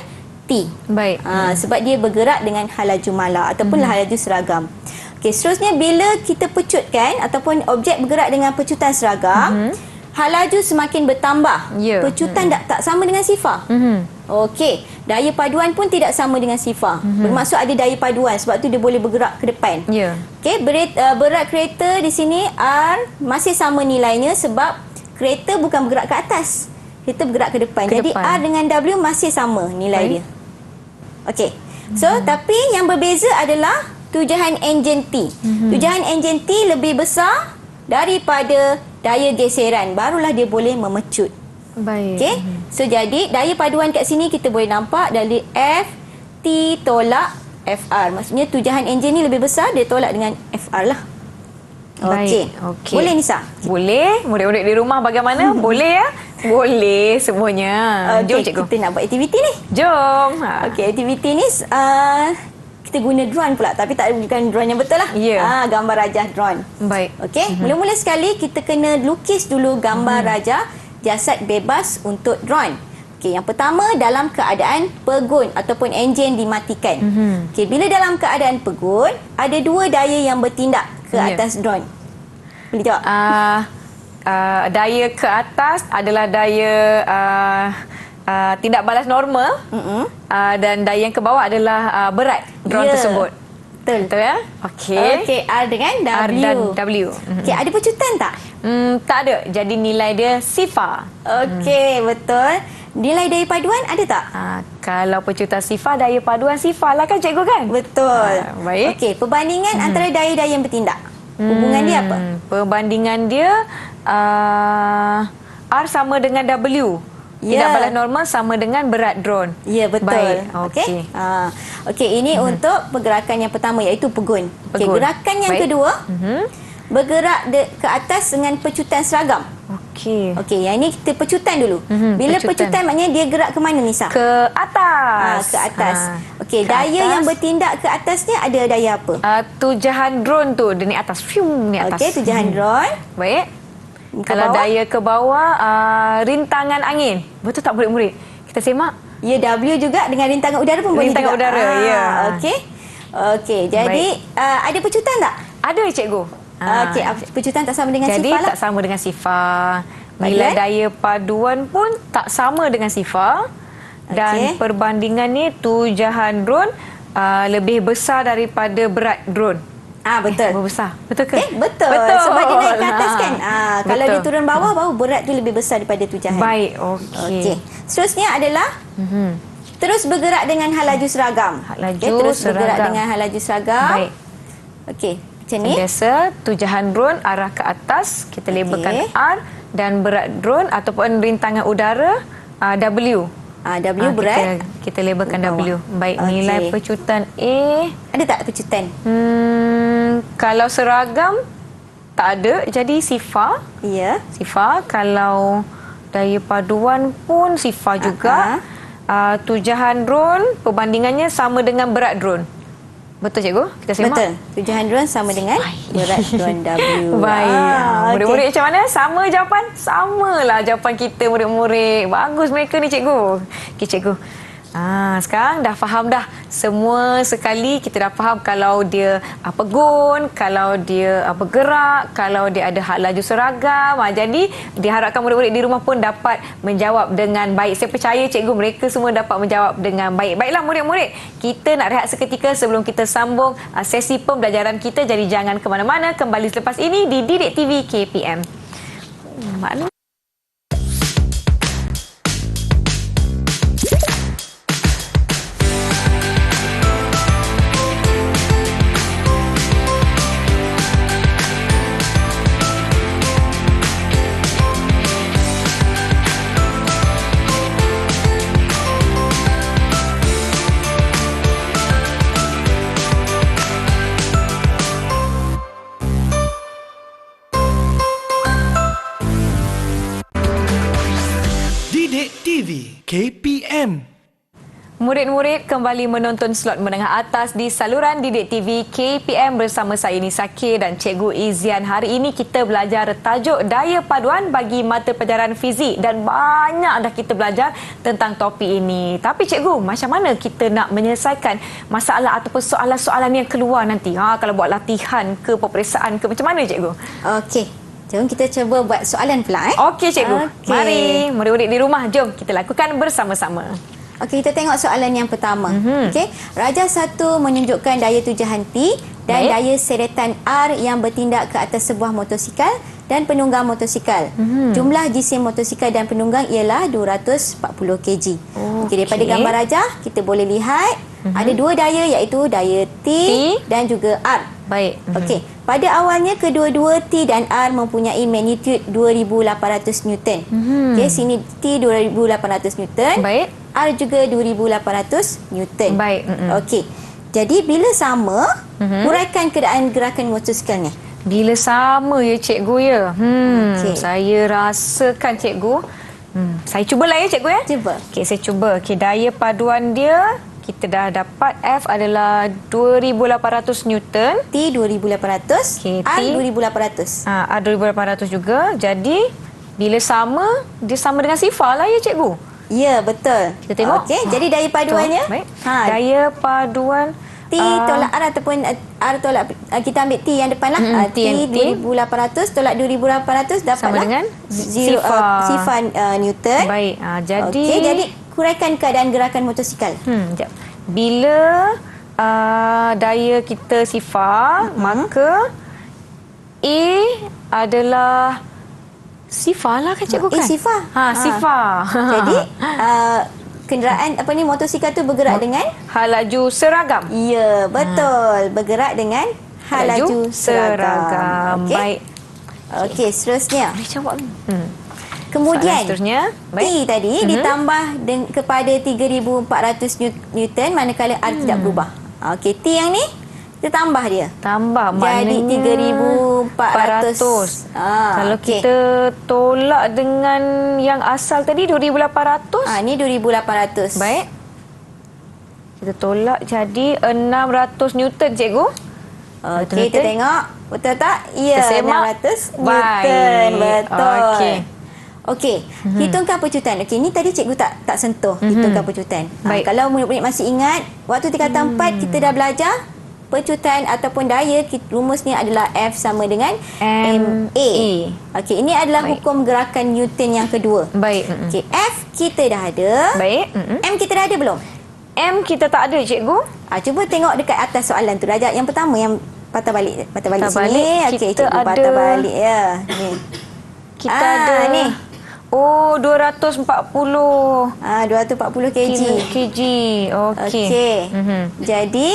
T. Baik. Sebab dia bergerak dengan hal laju malar ataupun hal laju seragam. Okey, seterusnya bila kita pecutkan ataupun objek bergerak dengan pecutan seragam, hal laju semakin bertambah. Ya. Pecutan tak sama dengan sifar. Okey, daya paduan pun tidak sama dengan sifar. Bermaksud ada daya paduan, sebab tu dia boleh bergerak ke depan. Ya. Okey, berat kereta di sini R masih sama nilainya sebab kereta bukan bergerak ke atas. Kereta bergerak ke depan. Ke Jadi depan. R dengan W masih sama nilai dia. Okey. So, tapi yang berbeza adalah tujahan enjin T. Tujahan enjin T lebih besar daripada daya geseran. Barulah dia boleh memecut. Baik. Okey. So jadi daya paduan kat sini kita boleh nampak dari F T tolak FR. Maksudnya tujahan enjin ni lebih besar, dia tolak dengan FR lah. Okey. Okey. Boleh, Nisa? Boleh. Murid-murid di rumah bagaimana? Boleh ya? Boleh semuanya. Jom cikgu. Kita nak buat aktiviti ni. Jom. Okey, aktiviti ni kita guna drone pula, tapi bukan drone yang betul lah. Ya. Gambar rajah drone. Baik. Okey, mula-mula sekali kita kena lukis dulu gambar rajah jasad bebas untuk drone. Okey, yang pertama dalam keadaan pegun ataupun enjin dimatikan. Okey, bila dalam keadaan pegun, ada dua daya yang bertindak ke Ya. atas drone. Boleh jawab? Daya ke atas adalah daya tindak balas normal. Dan daya yang ke bawah adalah berat drone Ya. tersebut. Betul. Betul ya? Okey. Okey, R dengan W. R dan W. Okey, ada pecutan tak? Tak ada. Jadi nilai dia sifar. Okey, betul. Nilai daya paduan ada tak? Kalau pecutan sifar, daya paduan sifar lah kan cikgu kan? Betul. Baik. Okey, perbandingan antara daya-daya yang bertindak. Hubungan dia apa? Perbandingan dia R sama dengan W. Ya. Tidak balas normal sama dengan berat drone. Ya, betul. Baik. Okey. Okey, ini untuk pergerakan yang pertama iaitu pegun. Okey, Pegun. gerakan yang Baik. kedua bergerak ke atas dengan pecutan seragam. Okey. Okey, yang ini kita pecutan dulu. Bila pecutan maknanya dia gerak ke mana, Nisa? Ke atas. Ke atas. Okey, ke daya atas. yang bertindak ke atasnya ada daya apa? Tujahan drone tu dia naik atas. Fium, naik atas. Okey, tujahan drone. Baik. Ke Kalau bawah? daya ke bawah, rintangan angin. Betul tak murid-murid? Kita semak. Ya, W juga dengan rintangan udara pun boleh Rintangan juga. udara, ya. Okey. Okey, jadi ada pecutan tak? Ada cikgu. Okey, pecutan tak sama dengan Jadi sifar lah. tak sama dengan sifar. Nilai Paduan? daya paduan pun tak sama dengan sifar. Dan Okey. perbandingan ni tujahan drone lebih besar daripada berat drone. Betul. Berbesar. Betul ke? Betul. Sebab dia naik ke atas kan. Kalau dia turun bawah, baru berat tu lebih besar daripada tujahan. Baik, okey. Okey. Seterusnya adalah terus bergerak dengan hal laju seragam. Hal laju terus bergerak seragam. dengan hal laju seragam. Baik. Okey, macam ni. Biasa tujahan drone arah ke atas, kita labelkan Okey. R, dan berat drone ataupun rintangan udara W. W berat. Kita labelkan W. Bawah. Baik, Okey. nilai pecutan A. Ada tak pecutan? Kalau seragam tak ada, jadi sifar. Ya. Sifar. Kalau daya paduan pun sifar juga. Tujahan drone perbandingannya sama dengan berat drone. Betul cikgu? Kita simak. Betul. Tujuan drone sama dengan berat drone W. Baik. Murid-murid macam mana? Sama jawapan? Samalah jawapan kita murid-murid. Bagus mereka ni cikgu. Okey cikgu. Sekarang dah faham dah. Semua sekali kita dah faham kalau dia pegun, kalau dia bergerak, kalau dia ada had laju seragam. Jadi diharapkan murid-murid di rumah pun dapat menjawab dengan baik. Saya percaya cikgu mereka semua dapat menjawab dengan baik. Baiklah murid-murid, kita nak rehat seketika sebelum kita sambung sesi pembelajaran kita. Jadi jangan ke mana-mana. Kembali selepas ini di Didik TV KPM. Mana? Didik TV KPM. Murid-murid kembali menonton slot menengah atas di saluran Didik TV KPM bersama saya Nisa K dan Cikgu Izian. Hari ini kita belajar tajuk daya paduan bagi mata pelajaran fizik dan banyak dah kita belajar tentang topik ini. Tapi Cikgu, macam mana kita nak menyelesaikan masalah ataupun soalan-soalan yang keluar nanti? Kalau buat latihan ke peperiksaan ke macam mana Cikgu? Okey. Jom kita cuba buat soalan pula. Okey Cikgu. Okey. Mari murid-murid di rumah, jom kita lakukan bersama-sama. Okey, kita tengok soalan yang pertama. Okey, Raja 1 menunjukkan daya tujuan T dan Baik. daya seretan R yang bertindak ke atas sebuah motosikal dan penunggang motosikal. Jumlah jisim motosikal dan penunggang ialah 240 kg. Okey, daripada gambar Raja kita boleh lihat ada dua daya iaitu daya T dan juga R. Baik. Okey, pada awalnya kedua-dua T dan R mempunyai magnitud 2800 Newton. Okey, sini T 2800 Newton. Baik. R juga 2800 Newton. Baik. Okey. Jadi bila sama, uraikan keadaan gerakan motosikalnya. Bila sama ya cikgu ya. Okey. Saya rasakan cikgu. Saya cubalah ya cikgu ya. Cuba. Okey, saya cuba. Okey, daya paduan dia kita dah dapat F adalah 2800 Newton. T 2800, Okey, R T. 2800. R 2800 juga. Jadi bila sama, dia sama dengan sifar lah ya cikgu. Ya, betul. Kita tengok. Okey, jadi daya paduannya. Baik. Daya paduan T tolak R ataupun R tolak, kita ambil T yang depan lah. T T yang T. 2800 tolak 2800 dapatlah Sama dengan sifar Newton. Baik. Jadi Okey, jadi kuraikan keadaan gerakan motosikal. Sekejap. Bila daya kita sifar, maka A adalah sifar lah kan cikgu kan? Sifar. Sifar. Jadi kenderaan motosikal tu bergerak dengan hal laju seragam. ya, betul. Bergerak dengan hal laju seragam. Okey. Baik. Okey, seterusnya. Boleh jawab ni. Kemudian Seterusnya. T tadi ditambah kepada 3400 Newton manakala R tidak berubah. Okey, T yang ni kita tambah dia. Tambah Jadi maknanya 3400. Kalau okey. kita tolak dengan yang asal tadi 2800. Ni 2800. Baik. Kita tolak jadi 600 Newton cikgu. Okey, kita tengok. Betul tak? Ya, Kita semak. 600 Newton. Baik. Betul. Okey. Okey, hitungkan pecutan. Okey, ni tadi cikgu tak sentuh hitungkan pecutan. Baik. Kalau murid-murid masih ingat, waktu tingkatan 4 kita dah belajar pecutan ataupun daya, rumusnya adalah F sama dengan MA. Okey, ini adalah Baik. hukum gerakan Newton yang kedua. Baik. Okey, F kita dah ada. Baik. M kita dah ada belum? M kita tak ada cikgu. Cuba tengok dekat atas soalan tu. Darjat yang pertama yang patah balik sini. balik, Okey, kita cikgu ada- patah balik ya. Ni. Kita ada ni. Oh, 240 240 kg. kg. Okey. Okey. Jadi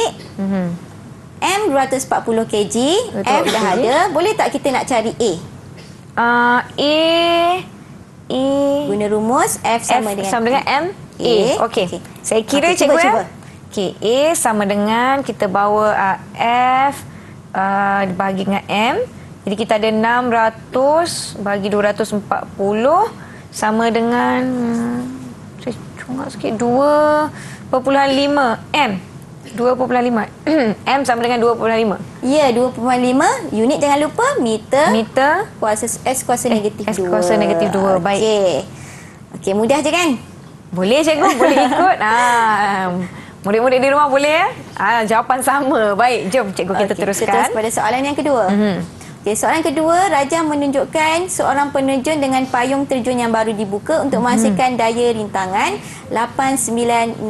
M 240 kg, F dah kg. ada. Boleh tak kita nak cari A? A Guna rumus F sama dengan M. A. Okey. Okey. Saya kira Okey, cikgu cuba. Okey, A sama dengan kita bawa F dibagi dengan M. Jadi kita ada 600 bagi 240 sama dengan saya cungak sikit 2.5 M. 2.5. M sama dengan 2.5. Ya, 2.5. Unit jangan lupa meter. Meter. Kuasa S kuasa negatif 2. S kuasa negatif 2. Baik. Okey, mudah je kan? Boleh cikgu, boleh ikut. Murid-murid di rumah boleh ya? Jawapan sama. Baik, jom cikgu kita teruskan. Kita terus pada soalan yang kedua. Okey, soalan kedua, Raja menunjukkan seorang penerjun dengan payung terjun yang baru dibuka untuk menghasilkan daya rintangan 8960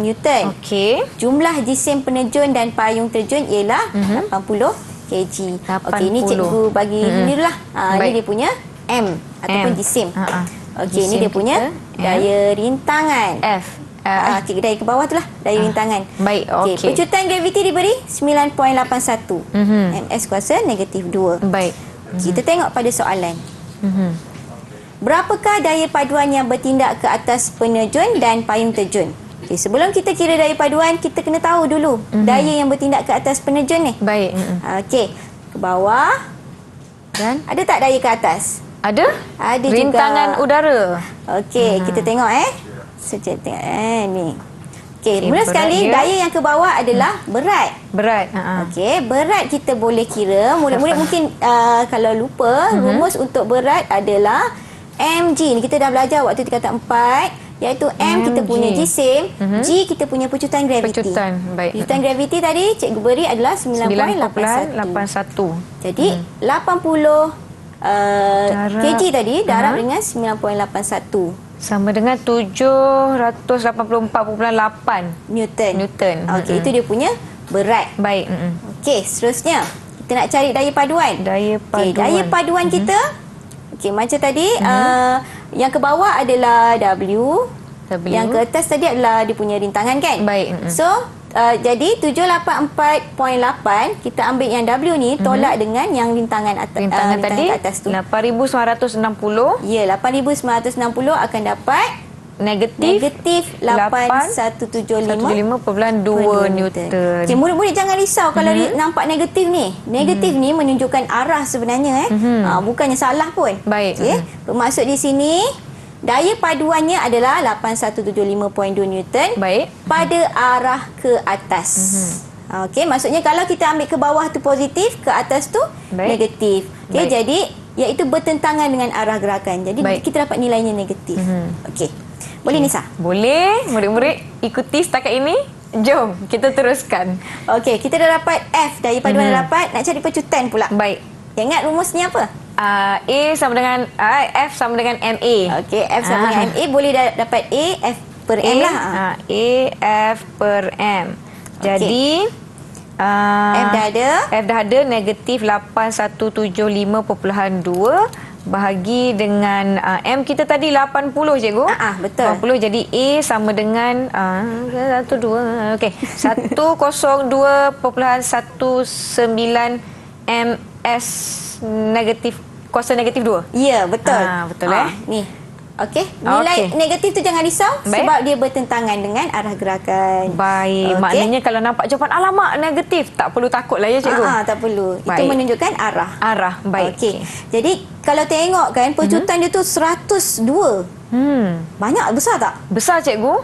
Newton. Okey. Jumlah jisim penerjun dan payung terjun ialah 80 kg. Okey, ini cikgu bagi ini dululah. Ini dia punya M ataupun jisim. Okey, ini dia punya daya rintangan. F. Daya ke bawah tu lah, daya rintangan. Baik, okey. Pecutan graviti diberi 9.81. MS kuasa negatif 2. Baik. Kita tengok pada soalan. Berapakah daya paduan yang bertindak ke atas penerjun dan payung terjun? Okay, sebelum kita kira daya paduan, kita kena tahu dulu daya yang bertindak ke atas penerjun ni. Baik. Okey, ke bawah. Dan Ada tak daya ke atas? ada? Ada Rintangan juga. udara. Okey, kita tengok Sekejap tengok ni. Okey, Okey, mula berat sekali dia. daya yang ke bawah adalah berat. Berat. Okey, berat kita boleh kira. Murid-murid mungkin kalau lupa, rumus untuk berat adalah mg. Ni kita dah belajar waktu tingkatan 4, iaitu m kita mg. punya jisim, g kita punya pecutan graviti. Pecutan, baik. Pecutan graviti tadi cikgu beri adalah 9.81. 9.81. Jadi 80 kg tadi darab dengan 9.81 sama dengan 784.8 Newton. Okey, itu dia punya berat. Baik. Okey, seterusnya kita nak cari daya paduan. Daya paduan. Okey, daya paduan kita. Okey, macam tadi yang ke bawah adalah W. Yang ke atas tadi adalah dia punya rintangan kan? Baik. So, jadi 784.8 kita ambil yang W ni tolak dengan yang rintangan Rintangan tadi ke atas tu. 8.960. Ya, 8.960 akan dapat negatif 8175.2 Newton. Okay, murid-murid jangan risau kalau nampak negatif ni. Negatif ni menunjukkan arah sebenarnya bukannya salah pun. Baik. Okey, bermaksud di sini daya paduannya adalah 8175.2 Newton. Baik. Pada arah ke atas. Okey, maksudnya kalau kita ambil ke bawah tu positif, ke atas tu negatif. Okey, jadi iaitu bertentangan dengan arah gerakan. Jadi kita dapat nilainya negatif. Okey. Boleh Nisa? Boleh. Murid-murid ikuti setakat ini. Jom kita teruskan. Okey, kita dah dapat F, daya paduan dah dapat, nak cari pecutan pula. Baik. Ingat rumusnya apa? A sama dengan F sama dengan MA. Okey, F sama dengan MA, boleh dapat A, F per M lah. A F per M. Jadi F dah ada negatif 8175.2 bahagi dengan M kita tadi 80 cikgu. Betul. 80 jadi A sama dengan 12. Okey. 102.19 ms negatif kuasa negatif 2. Ya, betul. Betul ni. Okey, nilai negatif tu jangan risau. Baik. Sebab dia bertentangan dengan arah gerakan. Baik, maknanya kalau nampak jawapan alamak negatif, tak perlu takutlah ya cikgu. Tak perlu. Itu menunjukkan arah. Arah, baik. Okey. Jadi kalau tengok kan pecutan dia tu 102. Banyak, besar tak? Besar cikgu.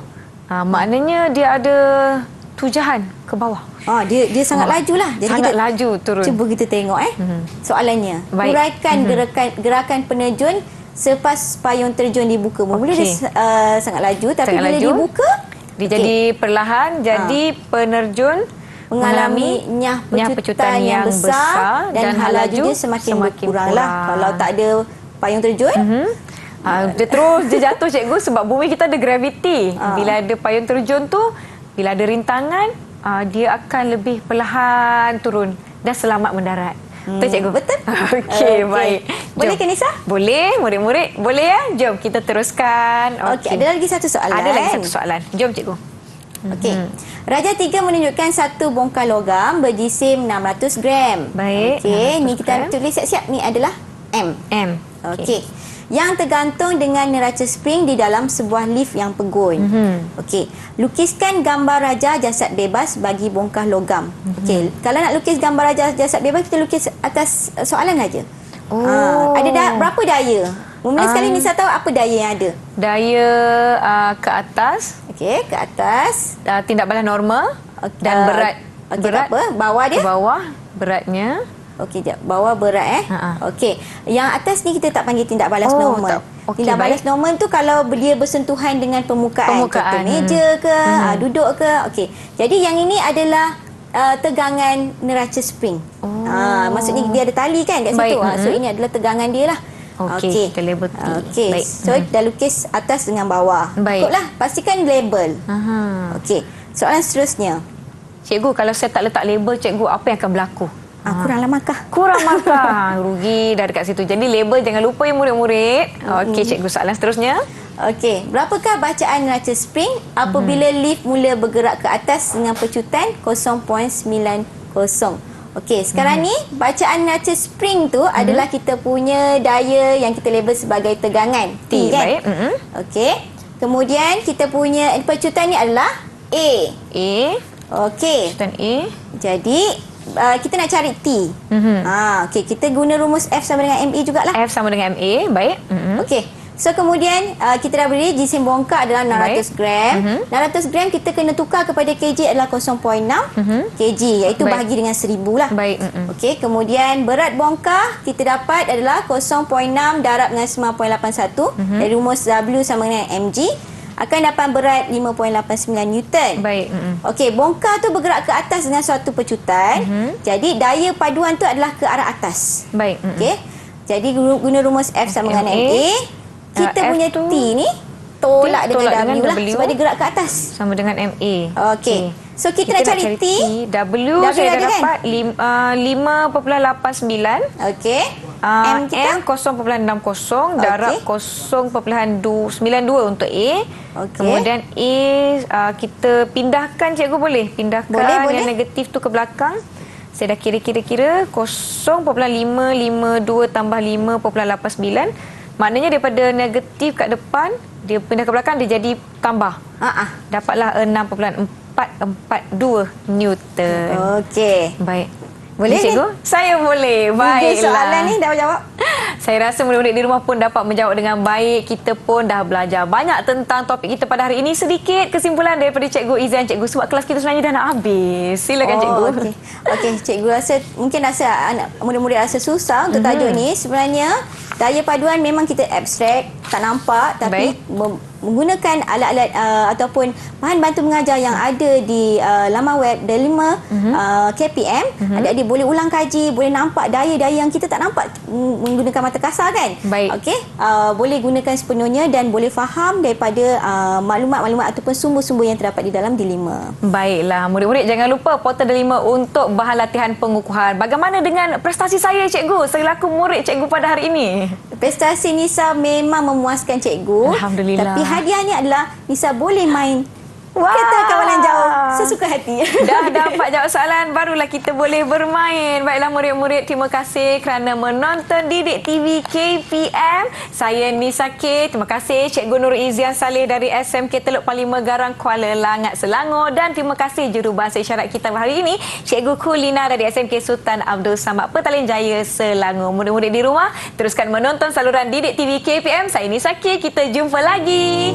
Maknanya dia ada tujahan ke bawah. Dia sangat laju lah. Jadi sangat kita laju turun. Cuba kita tengok soalannya. Baik. Huraikan gerakan penerjun selepas payung terjun dibuka. Mula dia sangat laju, tapi bila dibuka dia jadi perlahan, jadi penerjun mengalami nyah pecutan yang besar dan hal laju dia semakin berkurang lah. Kalau tak ada payung terjun, dia terus dia jatuh cikgu sebab bumi kita ada graviti. Bila ada payung terjun tu, bila ada rintangan, dia akan lebih perlahan turun dan selamat mendarat. Betul cikgu? Betul. Okey, baik. Boleh ke Nisa? Boleh, murid-murid. Boleh ya? Jom kita teruskan. Okey, ada lagi satu soalan. Ada lagi satu soalan. Jom cikgu. Okey. Raja 3 menunjukkan satu bongkar logam berjisim 600 gram. Baik. Okey, ni kita tulis siap-siap. Ni adalah M. M. Okey. Yang tergantung dengan neraca spring di dalam sebuah lift yang pegun. Okey, lukiskan gambar raja jasad bebas bagi bongkar logam. Okey, kalau nak lukis gambar raja jasad bebas, kita lukis atas soalan saja. Ada berapa daya? Mula sekali Nisa tahu apa daya yang ada? Daya ke atas. Okey, ke atas. Tindak balas normal. Dan berat. Okey, berat tak apa. Bawah dia. bawah beratnya. Okey, jap. Bawah berat Okey. Yang atas ni kita tak panggil tindak balas Oh, normal. tak. Okey, Tindak balas baik. normal tu kalau dia bersentuhan dengan permukaan. Contoh meja ke, duduk ke. Okey. Jadi yang ini adalah tegangan neraca spring. Maksudnya dia ada tali kan kat situ. Baik. So ini adalah tegangan dia lah. Okey, kita label T. Okey. Baik. So dah lukis atas dengan bawah. Baik. Ikutlah, pastikan label. Okey. Soalan seterusnya. Cikgu, kalau saya tak letak label, cikgu, apa yang akan berlaku? Kurang lamakah? Kurang makan. Rugi dah dekat situ. Jadi label jangan lupa ya murid-murid. Okey, cikgu, soalan seterusnya. Okey, berapakah bacaan neraca spring apabila lift mula bergerak ke atas dengan pecutan 0.90? Okey, sekarang ni bacaan neraca spring tu adalah kita punya daya yang kita label sebagai tegangan. T kan? Baik. Okey. Kemudian kita punya pecutan ni adalah A. A. Okey. Pecutan A. Jadi kita nak cari T. Okey, kita guna rumus F sama dengan MA jugalah. F sama dengan MA. Baik. Okey. So kemudian kita dah beri jisim bongkar adalah 600 gram. 600 gram kita kena tukar kepada kg adalah 0.6 kg, iaitu bahagi dengan 1000 lah. Baik. Okey, kemudian berat bongkar kita dapat adalah 0.6 darab dengan 9.81 dari rumus W sama dengan mg akan dapat berat 5.89 Newton. Baik. Okey, bongkar tu bergerak ke atas dengan suatu pecutan. Jadi daya paduan tu adalah ke arah atas. Baik. Okey. Jadi guna rumus F sama dengan MA. Kita F punya tu, T ni tolak dengan W lah W. sebab dia gerak ke atas. Sama dengan MA. Okey. So kita nak cari T. W saya dah ada dapat 5.89. Okey. M 0.60 darab 0.92 untuk A. Okey. Kemudian A kita pindahkan, cikgu boleh? Pindahkan Boleh. yang negatif tu ke belakang. Saya dah kira-kira 0.552 tambah 5.89. Maknanya daripada negatif kat depan, dia pindah ke belakang, dia jadi tambah. Dapatlah 6.442 Newton. Okey. Baik. Boleh cikgu? Saya boleh. Baiklah. Soalan ni dah jawab. Saya rasa murid-murid di rumah pun dapat menjawab dengan baik. Kita pun dah belajar banyak tentang topik kita pada hari ini. Sedikit kesimpulan daripada Cikgu Izian, cikgu, sebab kelas kita sebenarnya dah nak habis. Silakan cikgu. Okey, cikgu rasa anak murid-murid rasa susah untuk tajuk ni. Sebenarnya daya paduan memang kita abstrak, tak nampak, tapi menggunakan alat-alat ataupun bahan bantu mengajar yang ada di laman web Delima KPM, adik-adik boleh ulang kaji, boleh nampak daya-daya yang kita tak nampak menggunakan mata kasar kan. Baik. Okey, boleh gunakan sepenuhnya dan boleh faham daripada maklumat-maklumat ataupun sumber-sumber yang terdapat di dalam Delima. Baiklah, murid-murid jangan lupa portal Delima untuk bahan latihan pengukuhan. Bagaimana dengan prestasi saya, cikgu, selaku murid cikgu pada hari ini? Prestasi Nisa memang memuaskan cikgu. Alhamdulillah. Tapi hadiahnya adalah Nisa boleh main Wah. kereta kawalan jauh sesuka hati. Dah dapat jawab soalan, barulah kita boleh bermain. Baiklah murid-murid, terima kasih kerana menonton Didik TV KPM. Saya Nisa K. Terima kasih Cikgu Nur Izian Saleh dari SMK Teluk Parlimen Garang, Kuala Langat, Selangor. Dan terima kasih jurubahasa isyarat kita hari ini, Cikgu Kulina dari SMK Sultan Abdul Samad, Petaling Jaya, Selangor. Murid-murid di rumah, teruskan menonton saluran Didik TV KPM. Saya Nisa K. Kita jumpa lagi.